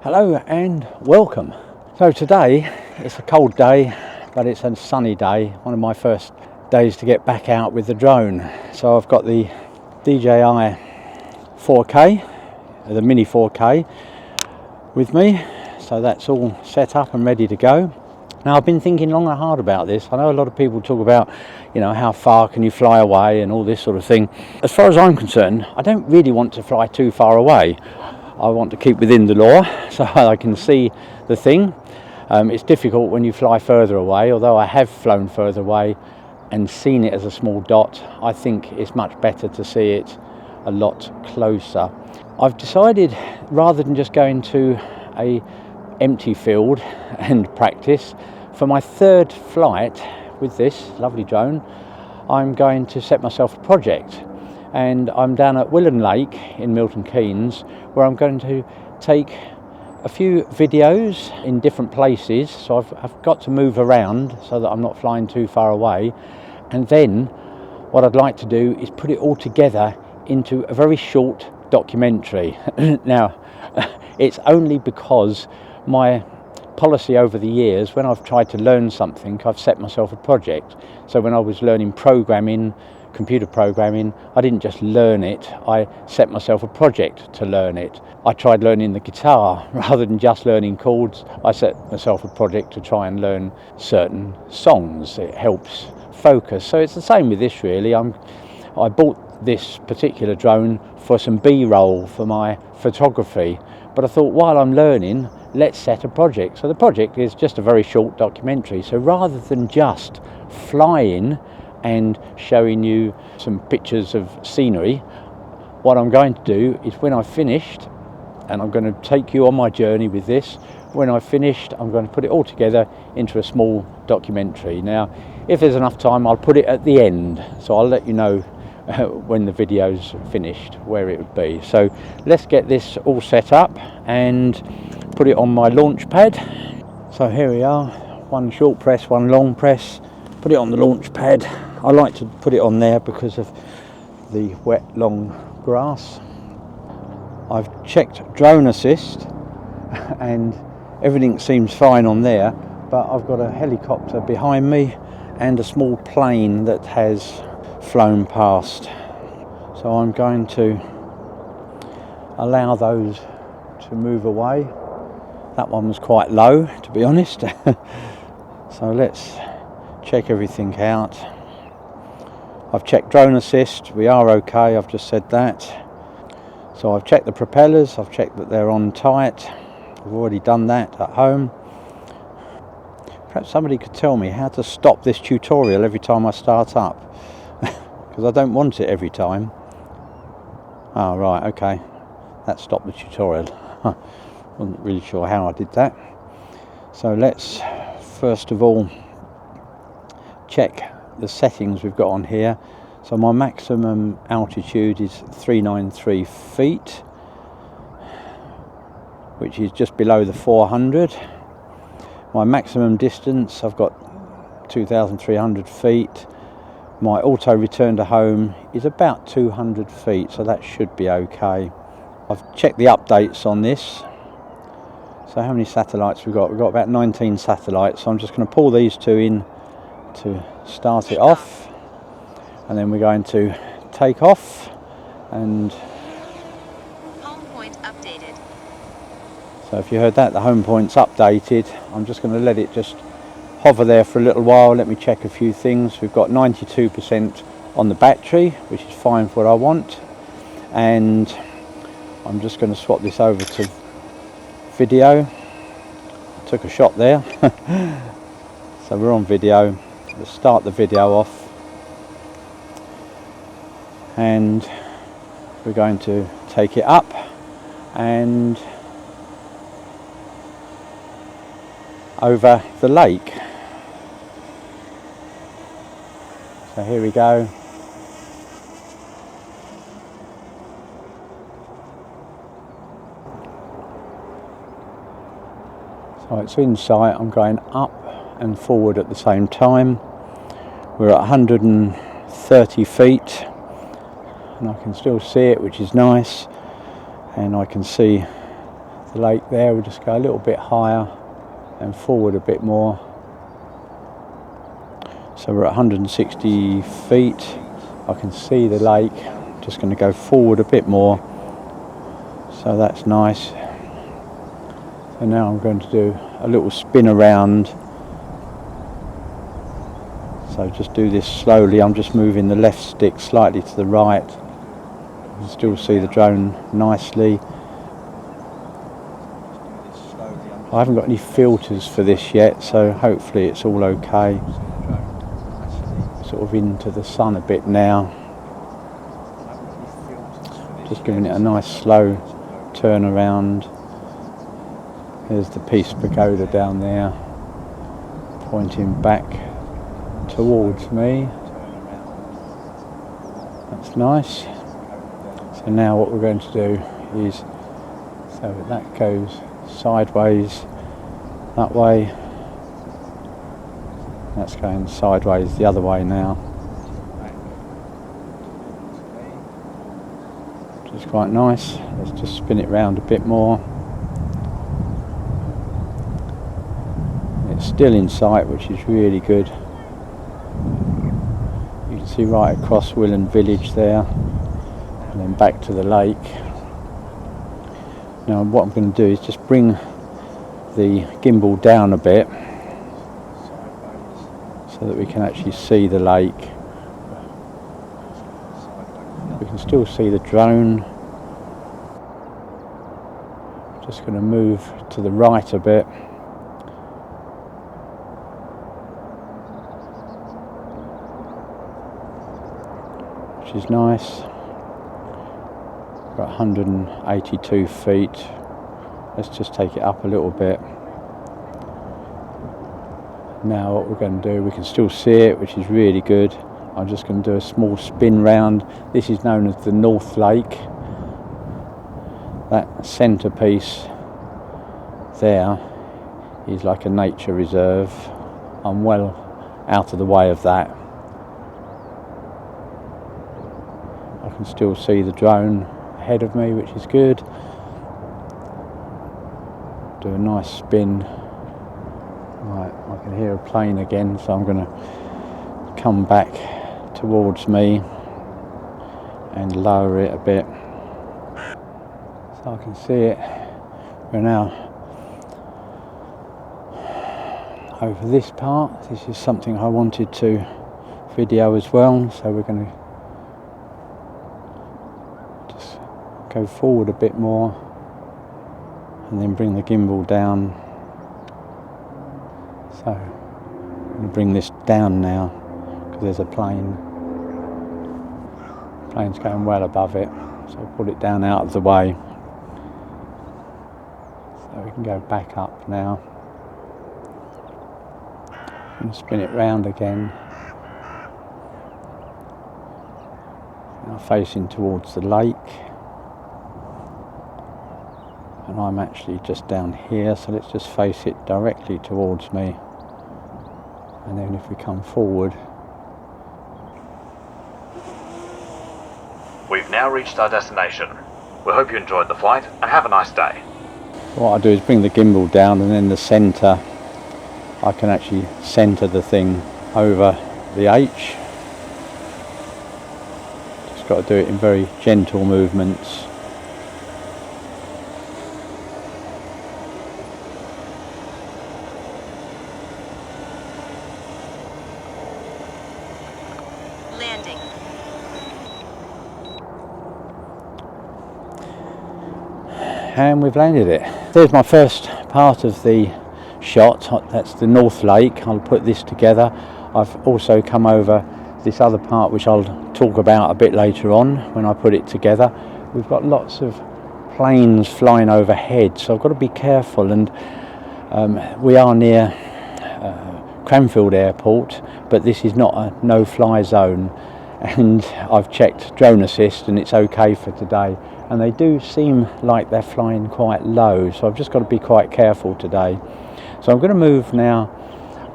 Hello and welcome. So today it's a cold day, but it's a sunny day, one of my first days to get back out with the drone. So I've got the DJI 4K, the Mini 4K with me, so that's all set up and ready to go. Now I've been thinking long and hard about this. I know a lot of people talk about, how far can you fly away and all this sort of thing. As far as I'm concerned, I don't really want to fly too far away. I want to keep within the law so I can see the thing. It's difficult when you fly further away, although I have flown further away and seen it as a small dot. I think it's much better to see it a lot closer. I've decided, rather than just going to a empty field and practice, for my third flight with this lovely drone, I'm going to set myself a project. And I'm down at Willen Lake in Milton Keynes, where I'm going to take a few videos in different places. So I've got to move around so that I'm not flying too far away. And then what I'd like to do is put it all together into a very short documentary. Now, it's only because my policy over the years, when I've tried to learn something, I've set myself a project. So when I was learning programming, computer programming, I didn't just learn it, I set myself a project to learn it. I tried learning the guitar. Rather than just learning chords, I set myself a project to try and learn certain songs. It helps focus. So it's the same with this really. I bought this particular drone for some B-roll for my photography, but I thought while I'm learning, let's set a project. So the project is just a very short documentary. So rather than just flying and showing you some pictures of scenery, what I'm going to do is when I've finished, and I'm going to take you on my journey with this, when I've finished I'm going to put it all together into a small documentary. Now if there's enough time I'll put it at the end, so I'll let you know when the video's finished where it would be. So let's get this all set up and put it on my launch pad. So here we are, one short press, one long press, put it on the launch pad. I like to put it on there because of the wet long grass. I've checked drone assist and everything seems fine on there, but I've got a helicopter behind me and a small plane that has flown past. So I'm going to allow those to move away. That one was quite low, to be honest. So let's check everything out. I've checked drone assist, we are okay, I've just said that. So I've checked the propellers, I've checked that they're on tight. I've already done that at home. Perhaps somebody could tell me how to stop this tutorial every time I start up, because I don't want it every time. Oh right, okay, that stopped the tutorial. Wasn't really sure how I did that. So let's first of all check the settings we've got on here. So my maximum altitude is 393 feet, which is just below the 400. My maximum distance, I've got 2,300 feet. My auto return to home is about 200 feet, so that should be okay. I've checked the updates on this. So how many satellites we've got? We've got about 19 satellites, so I'm just going to pull these two in to start it off, and then we're going to take off and home point updated. So if you heard that, the home point's updated. I'm just going to let it just hover there for a little while. Let me check a few things. We've got 92% on the battery, which is fine for what I want, and I'm just going to swap this over to video. I took a shot there. So we're on video. Let's start the video off, and we're going to take it up and over the lake. So here we go. So it's in sight. I'm going up and forward at the same time. We're at 130 feet and I can still see it, which is nice, and I can see the lake there. We'll just go a little bit higher and forward a bit more. So we're at 160 feet. I can see the lake. Just going to go forward a bit more. So that's nice. So now I'm going to do a little spin around. So just do this slowly. I'm just moving the left stick slightly to the right. You can still see the drone nicely. I haven't got any filters for this yet, so hopefully it's all okay. Sort of into the sun a bit now. Just giving it a nice slow turn around. There's the Peace Pagoda down there, pointing back towards me. That's nice. So now what we're going to do is, so that goes sideways that way. That's going sideways the other way now. Which is quite nice. Let's just spin it round a bit more. It's still in sight, which is really good. You can see right across Willen village there, and then back to the lake. Now what I'm going to do is just bring the gimbal down a bit so that we can actually see the lake. We can still see the drone. Just going to move to the right a bit. Which is nice. We're at 182 feet. Let's just take it up a little bit. Now what we're going to do, we can still see it, which is really good. I'm just going to do a small spin round. This is known as the North Lake. That centrepiece there is like a nature reserve. I'm well out of the way of that. I can still see the drone ahead of me, which is good. Do a nice spin. Right, I can hear a plane again, so I'm going to come back towards me and lower it a bit so I can see it. We're now over this part. This is something I wanted to video as well, so we're going to just go forward a bit more and then bring the gimbal down. So I'm going to bring this down now because there's a plane. The plane's going well above it, so I'll put it down out of the way. So we can go back up now. And spin it round again. Now facing towards the lake. And I'm actually just down here, so let's just face it directly towards me. And then if we come forward. We've now reached our destination. We hope you enjoyed the flight and have a nice day. What I do is bring the gimbal down, and then the centre, I can actually centre the thing over the H. Just got to do it in very gentle movements. Landing. And we've landed it. There's my first part of the shot. That's the North Lake. I'll put this together. I've also come over this other part, which I'll talk about a bit later on when I put it together. We've got lots of planes flying overhead, so I've got to be careful. And we are near Cranfield Airport, but this is not a no-fly zone. And I've checked drone assist, and it's okay for today. And they do seem like they're flying quite low, so I've just got to be quite careful today. So I'm going to move now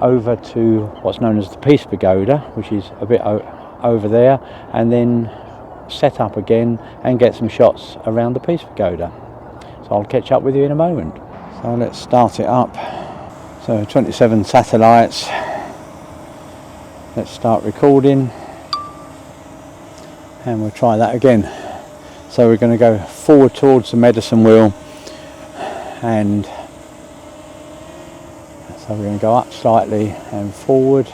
over to what's known as the Peace Pagoda, which is a bit over there, and then set up again and get some shots around the Peace Pagoda. So I'll catch up with you in a moment. So let's start it up. So 27 satellites. Let's start recording. And we'll try that again. So we're going to go forward towards the medicine wheel, and so we're going to go up slightly and forward.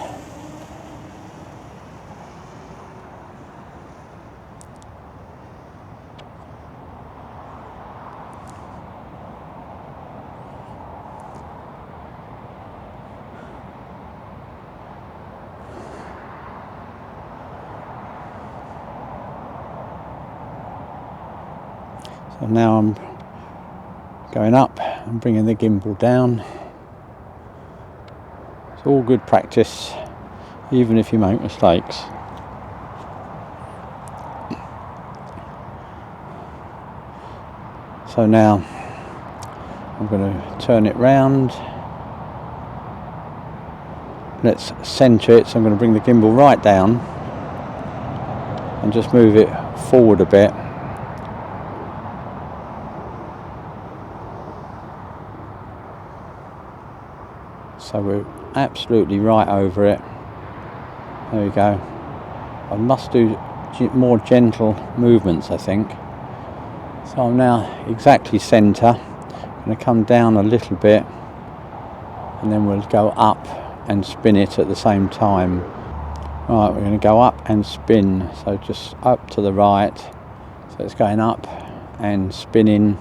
So now I'm going up and bringing the gimbal down. It's all good practice, even if you make mistakes. So now I'm going to turn it round. Let's centre it, so I'm going to bring the gimbal right down and just move it forward a bit. So we're absolutely right over it. There we go. I must do more gentle movements, I think. So I'm now exactly centre. I'm going to come down a little bit, and then we'll go up and spin it at the same time. Right, we're going to go up and spin. So just up to the right. So it's going up and spinning.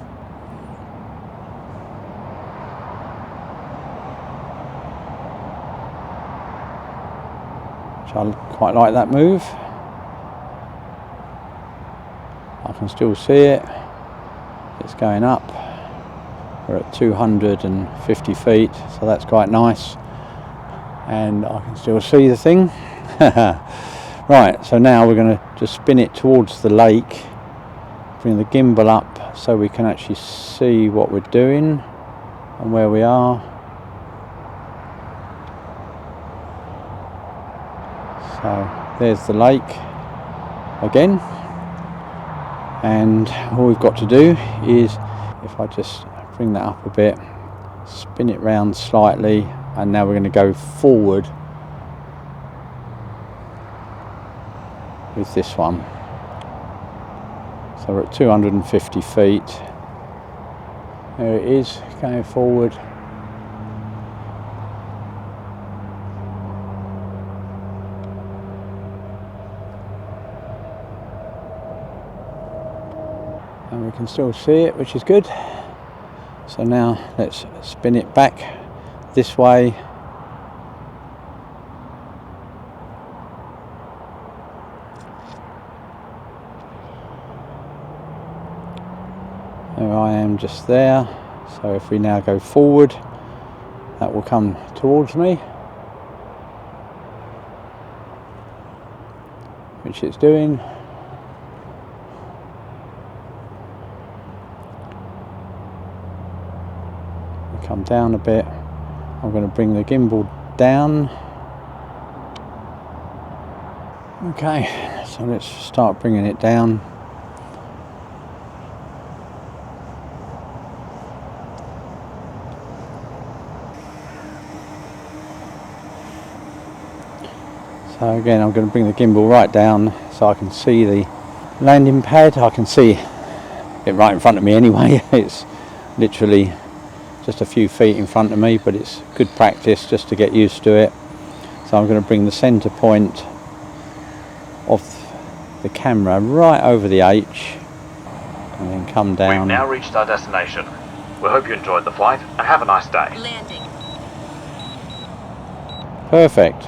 I quite like that move. I can still see it. It's going up. We're at 250 feet, so that's quite nice. And I can still see the thing. Right, so now we're going to just spin it towards the lake. Bring the gimbal up so we can actually see what we're doing and where we are. So there's the lake again, and all we've got to do is, if I just bring that up a bit, spin it round slightly, and now we're going to go forward with this one. So we're at 250 feet. There it is, going forward. And we can still see it, which is good. So now let's spin it back this way. There I am, just there. So if we now go forward, that will come towards me, which it's doing. Come down a bit. I'm going to bring the gimbal down. Okay, so let's start bringing it down. So again, I'm going to bring the gimbal right down so I can see the landing pad. I can see it right in front of me anyway. It's literally just a few feet in front of me, but it's good practice just to get used to it. So I'm going to bring the centre point of the camera right over the H and then come down. We've now reached our destination. We hope you enjoyed the flight and have a nice day. Landing. Perfect.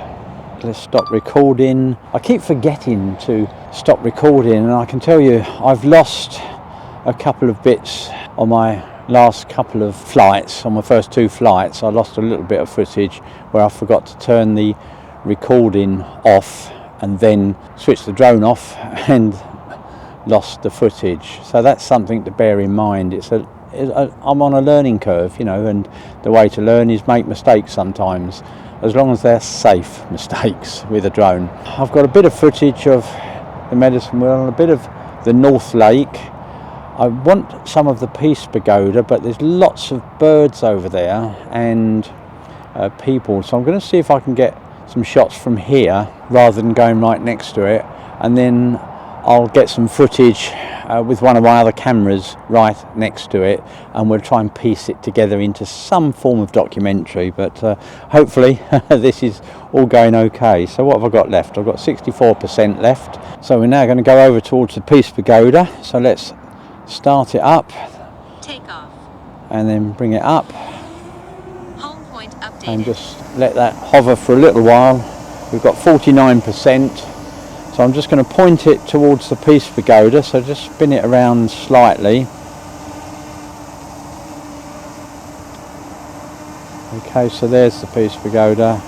Let's stop recording. I keep forgetting to stop recording, and I can tell you I've lost a couple of bits on my last couple of flights. On my first two flights I lost a little bit of footage where I forgot to turn the recording off and then switch the drone off and lost the footage. So that's something to bear in mind. I'm on a learning curve, you know, and the way to learn is make mistakes sometimes, as long as they're safe mistakes with a drone. I've got a bit of footage of the medicine wheel and a bit of the North Lake. I want some of the Peace Pagoda, but there's lots of birds over there and people, so I'm going to see if I can get some shots from here rather than going right next to it, and then I'll get some footage with one of my other cameras right next to it, and we'll try and piece it together into some form of documentary. But hopefully this is all going okay. So what have I got left? I've got 64% left. So we're now going to go over towards the Peace Pagoda. So let's start it up. Take off. And then bring it up. Home point updated. And just let that hover for a little while. We've got 49%. So I'm just going to point it towards the Peace Pagoda, so just spin it around slightly. Okay, so there's the Peace Pagoda,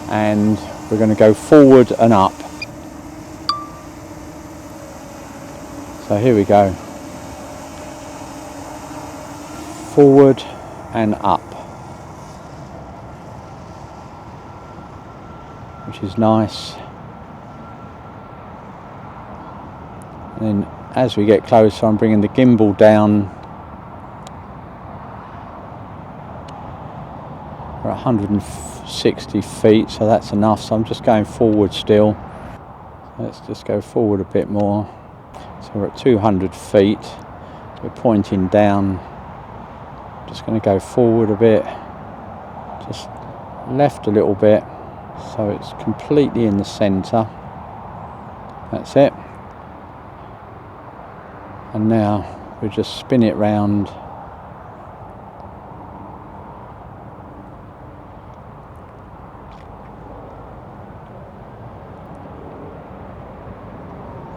and we're going to go forward and up. So here we go. Forward and up. Which is nice. And then as we get closer, I'm bringing the gimbal down. We're 160 feet, so that's enough. So I'm just going forward still. Let's just go forward a bit more. So we're at 200 feet. So we're pointing down. Just going to go forward a bit. Just left a little bit. So it's completely in the centre. That's it. And now we just spin it round.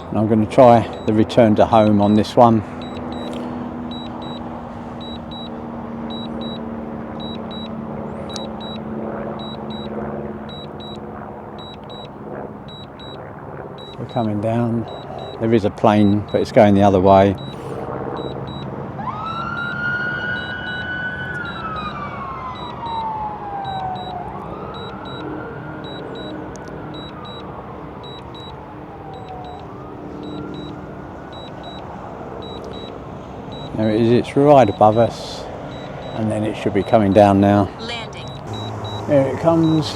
And I'm going to try the return to home on this one. We're coming down. There is a plane, but it's going the other way. There it is, it's right above us, and then it should be coming down now. Landing. There it comes.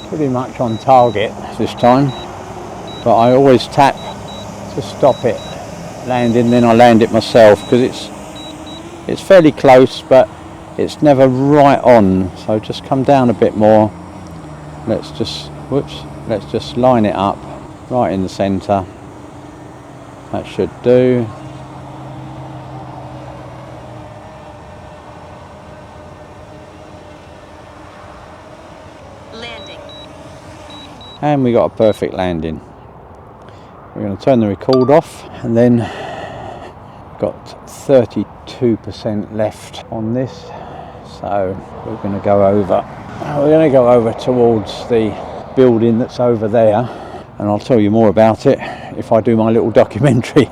Pretty much on target this time, but I always tap to stop it landing, then I land it myself, because it's fairly close, but it's never right on. So just come down a bit more. Let's just line it up right in the centre. That should do. Landing. And we got a perfect landing. We're going to turn the record off, and then got 32% left on this. So we're going to go over. We're going to go over towards the building that's over there, and I'll tell you more about it if I do my little documentary.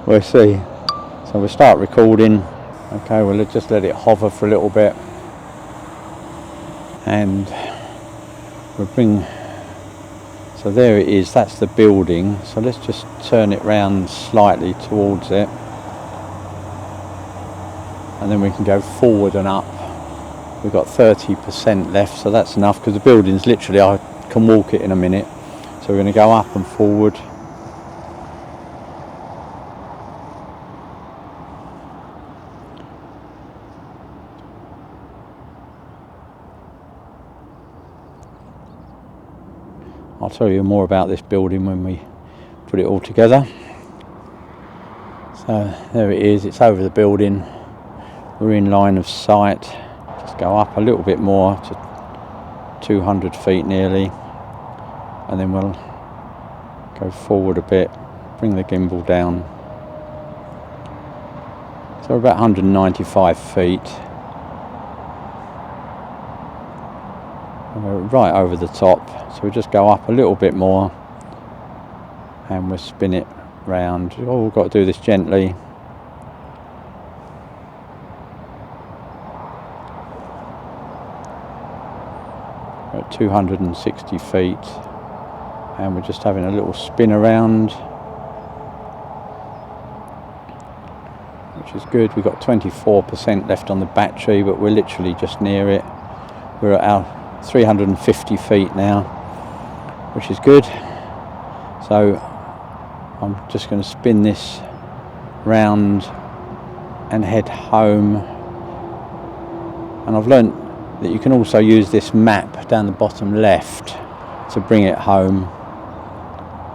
We'll see. So we'll start recording. Okay, we'll just let it hover for a little bit, and we'll bring. So there it is, that's the building. So let's just turn it round slightly towards it, and then we can go forward and up. We've got 30% left, so that's enough, because the building's literally, I can walk it in a minute. So we're going to go up and forward. I'll tell you more about this building when we put it all together. So there it is, it's over the building. We're in line of sight. Just go up a little bit more to 200 feet nearly, and then we'll go forward a bit, bring the gimbal down. So we're about 195 feet. And we're right over the top, so we'll just go up a little bit more, and we'll spin it round. Oh, we've got to do this gently. We're at 260 feet. and we're just having a little spin around, which is good. We've got 24% left on the battery, but we're literally just near it. We're at our 350 feet now, which is good. So I'm just going to spin this round and head home. And I've learnt that you can also use this map down the bottom left to bring it home.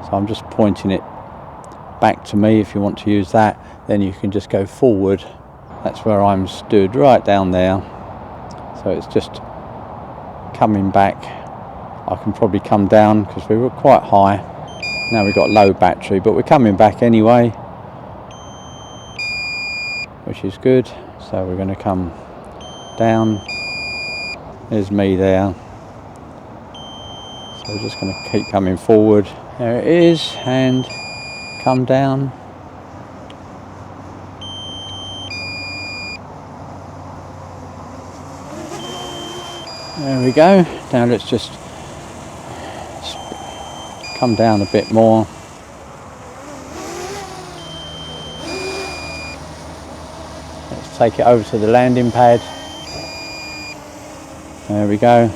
So I'm just pointing it back to me. If you want to use that, then you can just go forward. That's where I'm stood, right down there. So it's just coming back. I can probably come down because we were quite high. Now we've got low battery, but we're coming back anyway, which is good. So we're going to come down. There's me there. So we're just going to keep coming forward. There it is, and come down. There we go. Now let's just come down a bit more. Let's take it over to the landing pad. There we go.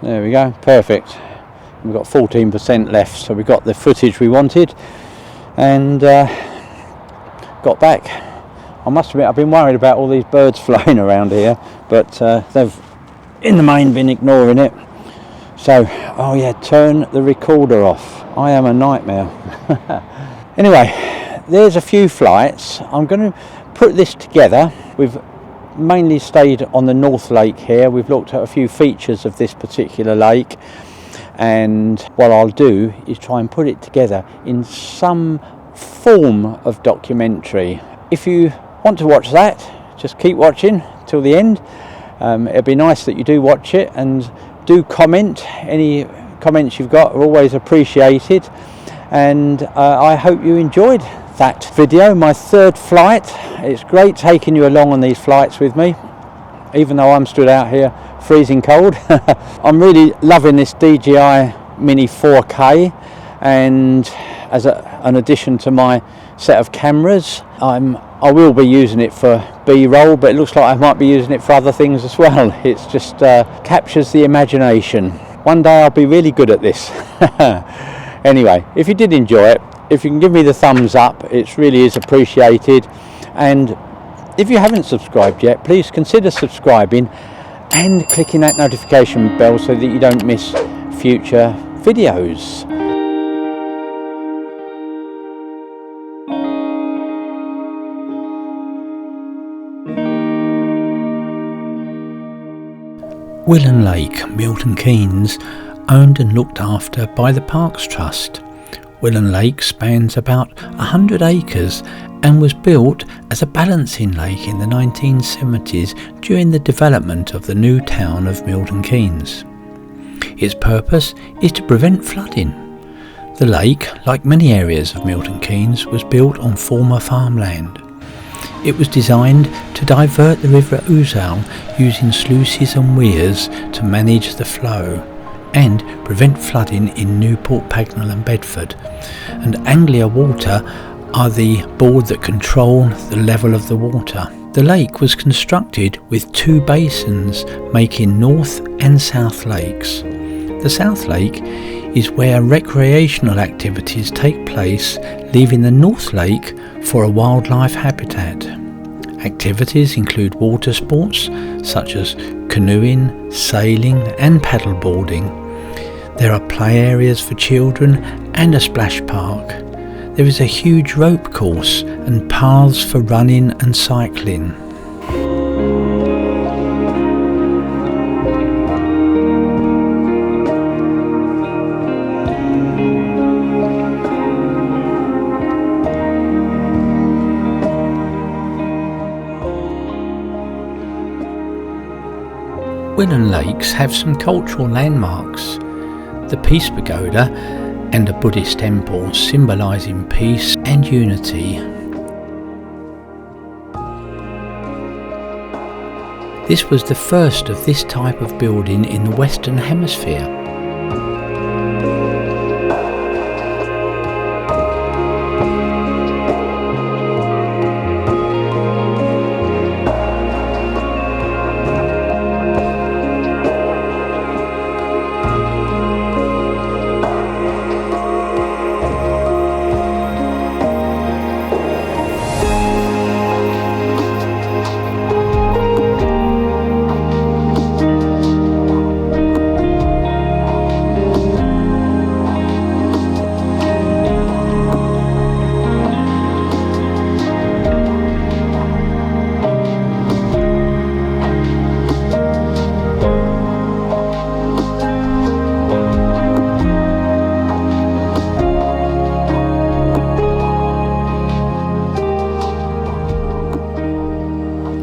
There we go, perfect. We've got 14% left, so we got the footage we wanted and got back. I must admit, I've been worried about all these birds flying around here, but they've in the main been ignoring it. So, oh yeah, turn the recorder off. I am a nightmare. Anyway, there's a few flights. I'm going to put this together. We've mainly stayed on the North Lake here. We've looked at a few features of this particular lake, and what I'll do is try and put it together in some form of documentary. If you want to watch that, just keep watching till the end. It'd be nice that you do watch it and do comment. Any comments you've got are always appreciated, and I hope you enjoyed that video, my third flight. It's great taking you along on these flights with me, even though I'm stood out here freezing cold. I'm really loving this DJI Mini 4K, and as an addition to my set of cameras, I will be using it for B-roll, but it looks like I might be using it for other things as well. It's just captures the imagination. One day I'll be really good at this. Anyway, if you did enjoy it, if you can give me the thumbs up, it really is appreciated. And if you haven't subscribed yet, please consider subscribing and clicking that notification bell so that you don't miss future videos. Willen Lake, Milton Keynes, owned and looked after by the Parks Trust. Willen Lake spans about 100 acres and was built as a balancing lake in the 1970s during the development of the new town of Milton Keynes. Its purpose is to prevent flooding. The lake, like many areas of Milton Keynes, was built on former farmland. It was designed to divert the River Ousel using sluices and weirs to manage the flow and prevent flooding in Newport Pagnell and Bedford. And Anglia Water are the board that control the level of the water. The lake was constructed with two basins making North and South Lakes. The South Lake is where recreational activities take place, leaving the North Lake for a wildlife habitat. Activities include water sports such as canoeing, sailing and paddleboarding. There are play areas for children and a splash park. There is a huge rope course and paths for running and cycling. Willen Lakes have some cultural landmarks. The Peace Pagoda and a Buddhist temple symbolising peace and unity. This was the first of this type of building in the Western Hemisphere.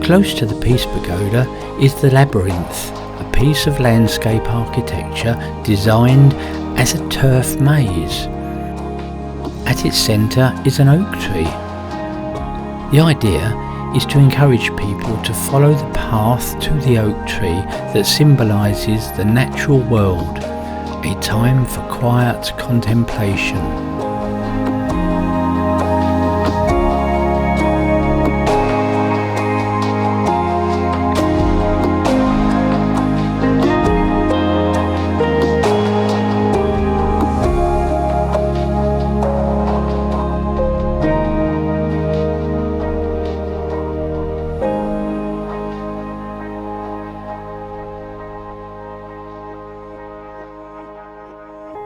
Close to the Peace Pagoda is the Labyrinth, a piece of landscape architecture designed as a turf maze. At its centre is an oak tree. The idea is to encourage people to follow the path to the oak tree that symbolises the natural world, a time for quiet contemplation.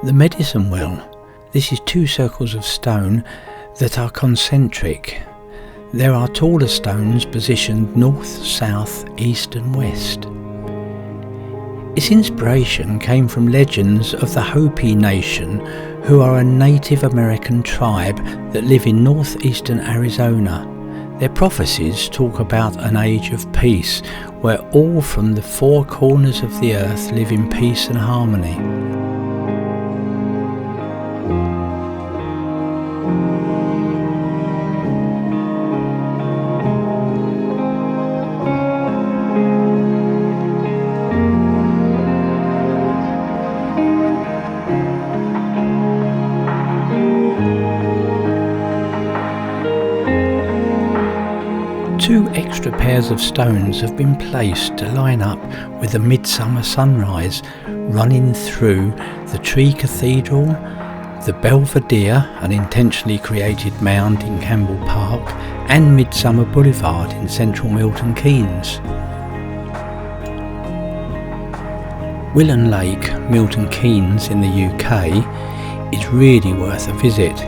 The Medicine Well. This is 2 circles of stone that are concentric. There are taller stones positioned north, south, east and west. Its inspiration came from legends of the Hopi Nation, who are a Native American tribe that live in northeastern Arizona. Their prophecies talk about an age of peace, where all from the 4 corners of the earth live in peace and harmony. Two extra pairs of stones have been placed to line up with the midsummer sunrise running through the Tree Cathedral, the Belvedere, an intentionally created mound in Campbell Park, and Midsummer Boulevard in central Milton Keynes. Willen Lake, Milton Keynes in the UK, is really worth a visit.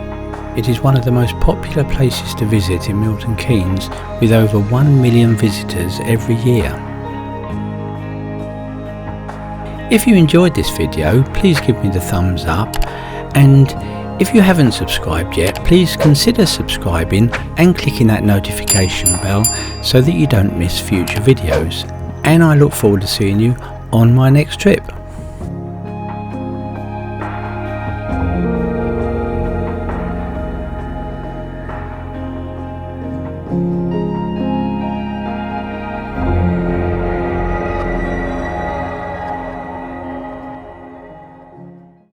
It is one of the most popular places to visit in Milton Keynes, with over 1 million visitors every year. If you enjoyed this video, please give me the thumbs up, and if you haven't subscribed yet, please consider subscribing and clicking that notification bell so that you don't miss future videos. And I look forward to seeing you on my next trip. Thank you.